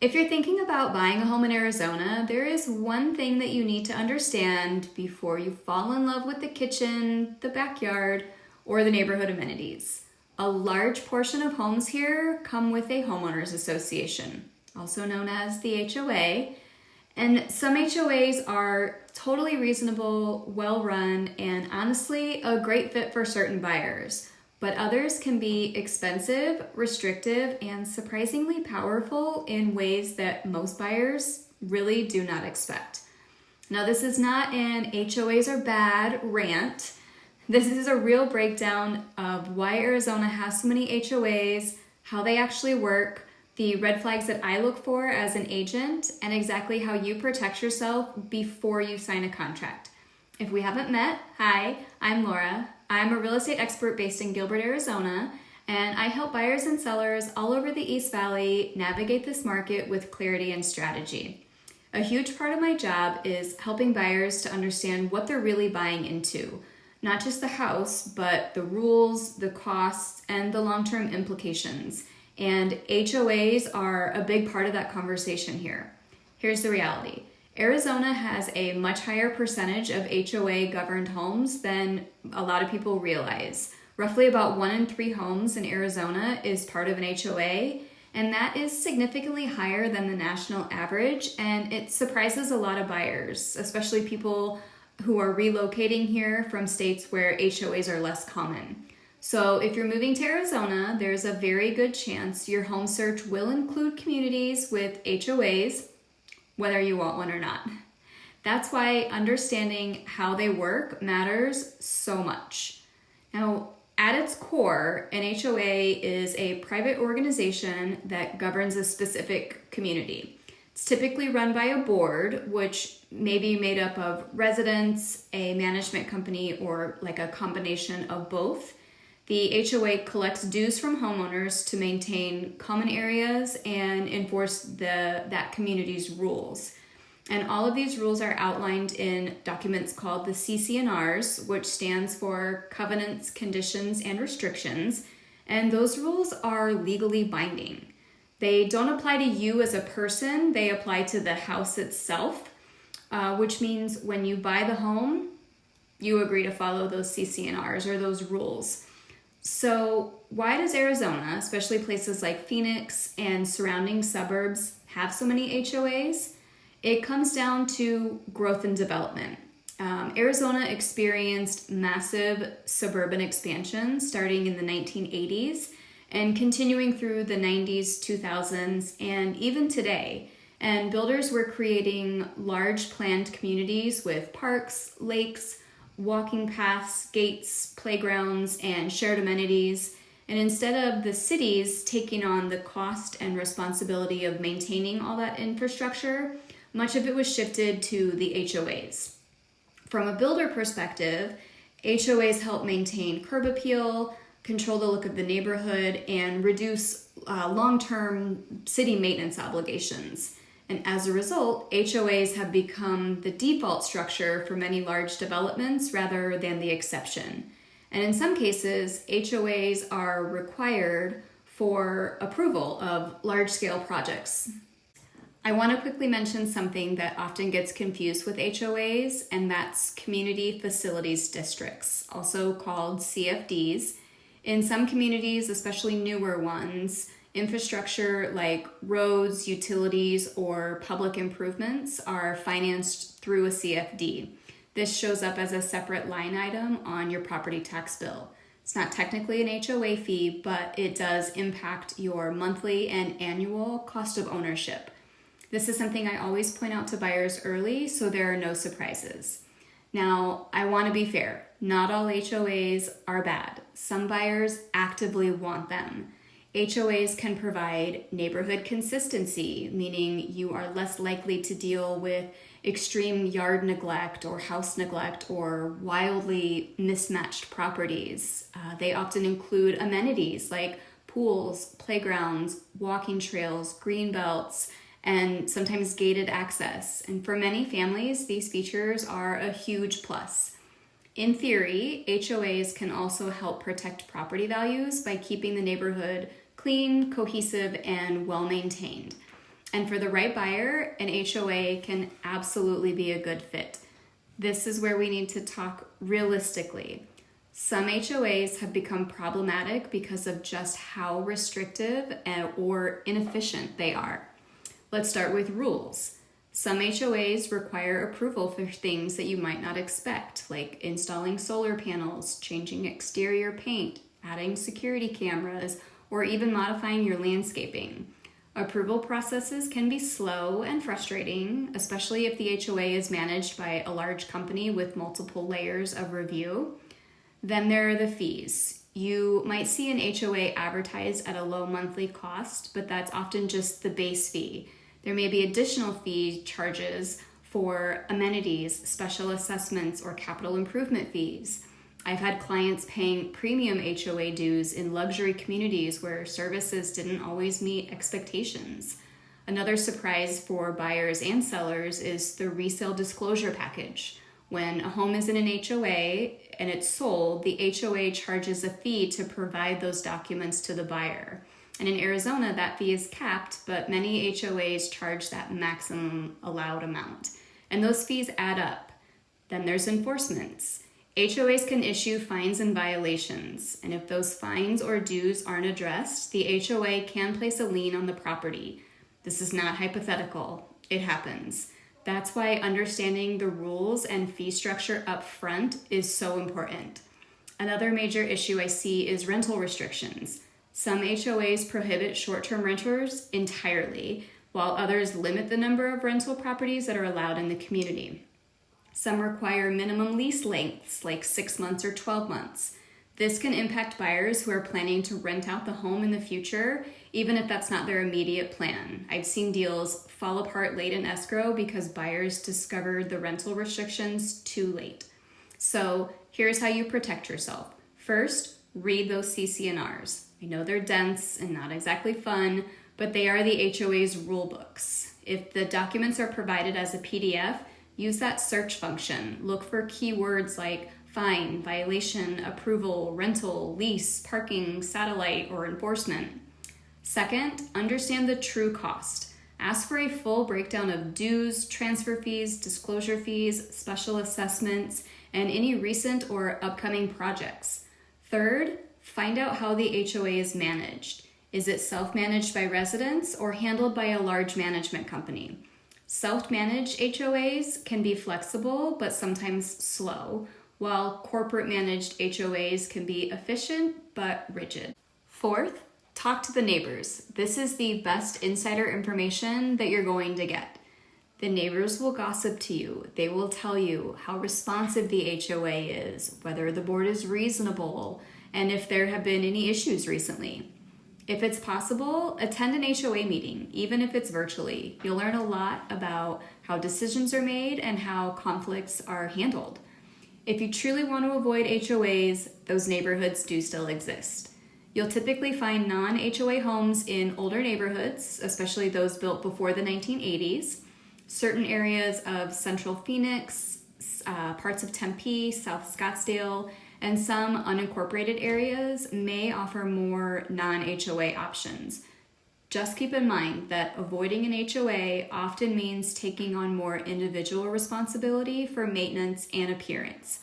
If you're thinking about buying a home in Arizona, there is one thing that you need to understand before you fall in love with the kitchen, the backyard, or the neighborhood amenities. A large portion of homes here come with a homeowners association, also known as the HOA. And some HOAs are totally reasonable, well-run, and honestly a great fit for certain buyers. But others can be expensive, restrictive, and surprisingly powerful in ways that most buyers really do not expect. Now, this is not an HOAs are bad rant. This is a real breakdown of why Arizona has so many HOAs, how they actually work, the red flags that I look for as an agent, and exactly how you protect yourself before you sign a contract. If we haven't met, hi, I'm Laura. I'm a real estate expert based in Gilbert, Arizona, and I help buyers and sellers all over the East Valley navigate this market with clarity and strategy. A huge part of my job is helping buyers to understand what they're really buying into, not just the house, but the rules, the costs, and the long-term implications. And HOAs are a big part of that conversation here. Here's the reality. Arizona has a much higher percentage of HOA-governed homes than a lot of people realize. Roughly about 1 in 3 homes in Arizona is part of an HOA, and that is significantly higher than the national average, and it surprises a lot of buyers, especially people who are relocating here from states where HOAs are less common. So if you're moving to Arizona, there's a very good chance your home search will include communities with HOAs, whether you want one or not. That's why understanding how they work matters so much. Now, at its core, an HOA is a private organization that governs a specific community. It's typically run by a board, which may be made up of residents, a management company, or like a combination of both. The HOA collects dues from homeowners to maintain common areas and enforce that community's rules. And all of these rules are outlined in documents called the CC&Rs, which stands for Covenants, Conditions, and Restrictions. And those rules are legally binding. They don't apply to you as a person, they apply to the house itself, which means when you buy the home, you agree to follow those CC&Rs or those rules. So why does Arizona, especially places like Phoenix and surrounding suburbs, have so many HOAs? It comes down to growth and development. Arizona experienced massive suburban expansion starting in the 1980s and continuing through the 90s, 2000s, and even today. And builders were creating large planned communities with parks, lakes, walking paths, gates, playgrounds, and shared amenities. And instead of the cities taking on the cost and responsibility of maintaining all that infrastructure, much of it was shifted to the HOAs. From a builder perspective, HOAs help maintain curb appeal, control the look of the neighborhood, and reduce long-term city maintenance obligations. And as a result, HOAs have become the default structure for many large developments rather than the exception. And in some cases, HOAs are required for approval of large-scale projects. I want to quickly mention something that often gets confused with HOAs, and that's community facilities districts, also called CFDs. In some communities, especially newer ones, infrastructure like roads, utilities, or public improvements are financed through a CFD. This shows up as a separate line item on your property tax bill. It's not technically an HOA fee, but it does impact your monthly and annual cost of ownership. This is something I always point out to buyers early, so there are no surprises. Now, I want to be fair. Not all HOAs are bad. Some buyers actively want them. HOAs can provide neighborhood consistency, meaning you are less likely to deal with extreme yard neglect or house neglect or wildly mismatched properties. They often include amenities like pools, playgrounds, walking trails, green belts, and sometimes gated access. And for many families, these features are a huge plus. In theory, HOAs can also help protect property values by keeping the neighborhood clean, cohesive, and well-maintained. And for the right buyer, an HOA can absolutely be a good fit. This is where we need to talk realistically. Some HOAs have become problematic because of just how restrictive or inefficient they are. Let's start with rules. Some HOAs require approval for things that you might not expect, like installing solar panels, changing exterior paint, adding security cameras, or even modifying your landscaping. Approval processes can be slow and frustrating, especially if the HOA is managed by a large company with multiple layers of review. Then there are the fees. You might see an HOA advertised at a low monthly cost, but that's often just the base fee. There may be additional fee charges for amenities, special assessments, or capital improvement fees. I've had clients paying premium HOA dues in luxury communities where services didn't always meet expectations. Another surprise for buyers and sellers is the resale disclosure package. When a home is in an HOA and it's sold, the HOA charges a fee to provide those documents to the buyer. And in Arizona, that fee is capped, but many HOAs charge that maximum allowed amount. And those fees add up. Then there's enforcements. HOAs can issue fines and violations, and if those fines or dues aren't addressed, the HOA can place a lien on the property. This is not hypothetical. It happens. That's why understanding the rules and fee structure up front is so important. Another major issue I see is rental restrictions. Some HOAs prohibit short-term renters entirely, while others limit the number of rental properties that are allowed in the community. Some require minimum lease lengths, like 6 months or 12 months. This can impact buyers who are planning to rent out the home in the future, even if that's not their immediate plan. I've seen deals fall apart late in escrow because buyers discovered the rental restrictions too late. So here's how you protect yourself. First, read those CC&Rs. I know they're dense and not exactly fun, but they are the HOA's rule books. If the documents are provided as a PDF, use that search function. Look for keywords like fine, violation, approval, rental, lease, parking, satellite, or enforcement. Second, understand the true cost. Ask for a full breakdown of dues, transfer fees, disclosure fees, special assessments, and any recent or upcoming projects. Third, find out how the HOA is managed. Is it self-managed by residents or handled by a large management company? Self-managed HOAs can be flexible but sometimes slow, while corporate managed HOAs can be efficient but rigid. Fourth, talk to the neighbors. This is the best insider information that you're going to get. The neighbors will gossip to you. They will tell you how responsive the HOA is, whether the board is reasonable, and if there have been any issues recently. If it's possible, attend an HOA meeting, even if it's virtually. You'll learn a lot about how decisions are made and how conflicts are handled. If you truly want to avoid HOAs, those neighborhoods do still exist. You'll typically find non-HOA homes in older neighborhoods, especially those built before the 1980s, certain areas of Central Phoenix, parts of Tempe, South Scottsdale, and some unincorporated areas may offer more non-HOA options. Just keep in mind that avoiding an HOA often means taking on more individual responsibility for maintenance and appearance.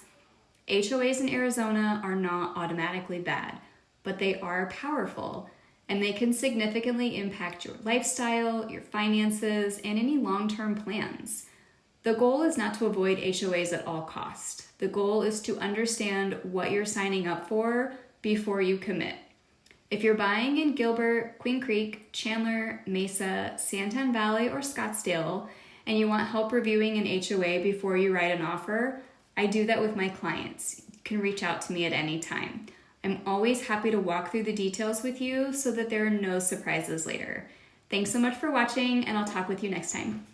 HOAs in Arizona are not automatically bad, but they are powerful, and they can significantly impact your lifestyle, your finances, and any long-term plans. The goal is not to avoid HOAs at all costs. The goal is to understand what you're signing up for before you commit. If you're buying in Gilbert, Queen Creek, Chandler, Mesa, Santan Valley, or Scottsdale, and you want help reviewing an HOA before you write an offer, I do that with my clients. You can reach out to me at any time. I'm always happy to walk through the details with you so that there are no surprises later. Thanks so much for watching, and I'll talk with you next time.